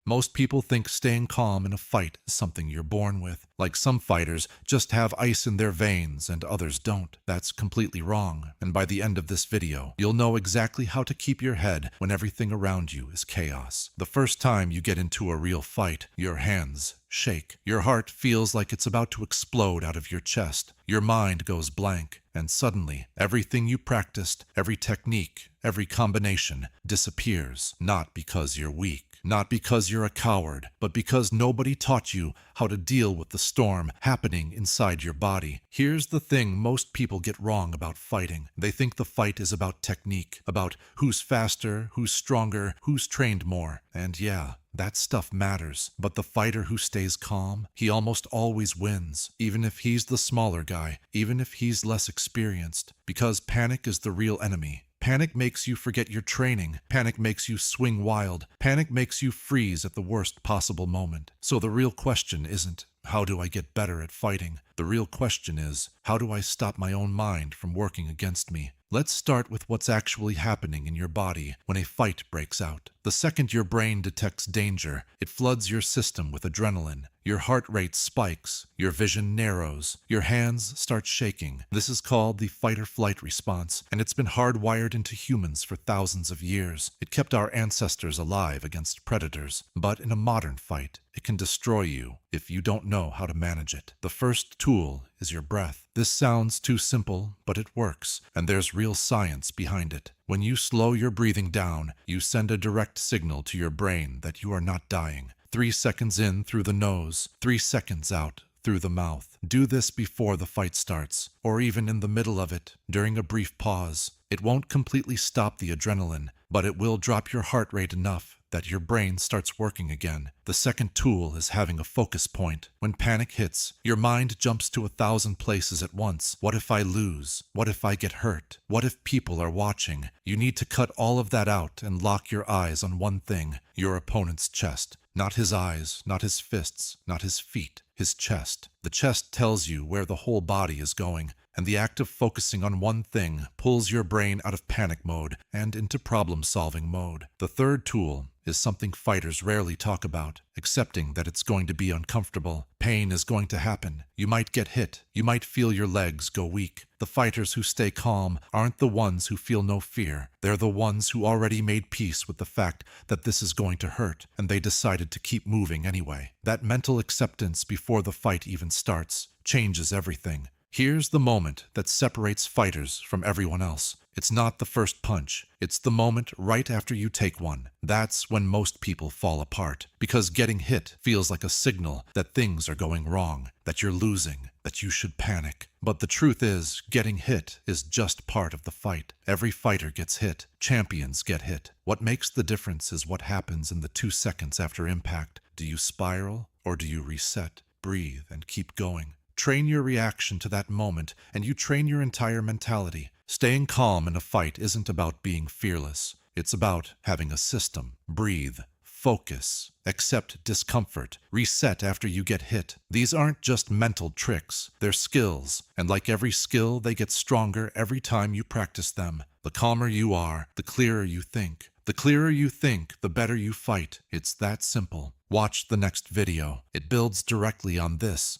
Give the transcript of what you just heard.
Most people think staying calm in a fight is something you're born with. Like some fighters just have ice in their veins and others don't. That's completely wrong. And by the end of this video, you'll know exactly how to keep your head when everything around you is chaos. The first time you get into a real fight, your hands shake. Your heart feels like it's about to explode out of your chest. Your mind goes blank. And suddenly, everything you practiced, every technique, every combination disappears. Not because you're weak, not because you're a coward, but because nobody taught you how to deal with the storm happening inside your body. Here's the thing most people get wrong about fighting. They think the fight is about technique, about who's faster, who's stronger, who's trained more. And yeah, that stuff matters, but the fighter who stays calm, he almost always wins, even if he's the smaller guy, even if he's less experienced, because panic is the real enemy. Panic makes you forget your training. Panic makes you swing wild. Panic makes you freeze at the worst possible moment. So the real question isn't, how do I get better at fighting? The real question is, how do I stop my own mind from working against me? Let's start with what's actually happening in your body when a fight breaks out. The second your brain detects danger, it floods your system with adrenaline. Your heart rate spikes, your vision narrows, your hands start shaking. This is called the fight-or-flight response, and it's been hardwired into humans for thousands of years. It kept our ancestors alive against predators. But in a modern fight, it can destroy you if you don't know how to manage it. The first tool is your breath. This sounds too simple, but it works, and there's real science behind it. When you slow your breathing down, you send a direct signal to your brain that you are not dying. 3 seconds in through the nose, 3 seconds out through the mouth. Do this before the fight starts, or even in the middle of it, during a brief pause. It won't completely stop the adrenaline, but it will drop your heart rate enough that your brain starts working again. The second tool is having a focus point. When panic hits, your mind jumps to 1,000 places at once. What if I lose? What if I get hurt? What if people are watching? You need to cut all of that out and lock your eyes on one thing, your opponent's chest. Not his eyes, not his fists, not his feet, his chest. The chest tells you where the whole body is going, and the act of focusing on one thing pulls your brain out of panic mode and into problem-solving mode. The third tool is something fighters rarely talk about, accepting that it's going to be uncomfortable. Pain is going to happen. You might get hit. You might feel your legs go weak. The fighters who stay calm aren't the ones who feel no fear. They're the ones who already made peace with the fact that this is going to hurt, and they decided to keep moving anyway. That mental acceptance before the fight even starts changes everything. Here's the moment that separates fighters from everyone else. It's not the first punch. It's the moment right after you take one. That's when most people fall apart, because getting hit feels like a signal that things are going wrong, that you're losing, that you should panic. But the truth is, getting hit is just part of the fight. Every fighter gets hit. Champions get hit. What makes the difference is what happens in the 2 seconds after impact. Do you spiral, or do you reset, breathe, and keep going? Train your reaction to that moment, and you train your entire mentality. Staying calm in a fight isn't about being fearless. It's about having a system. Breathe. Focus. Accept discomfort. Reset after you get hit. These aren't just mental tricks. They're skills. And like every skill, they get stronger every time you practice them. The calmer you are, the clearer you think. The clearer you think, the better you fight. It's that simple. Watch the next video. It builds directly on this.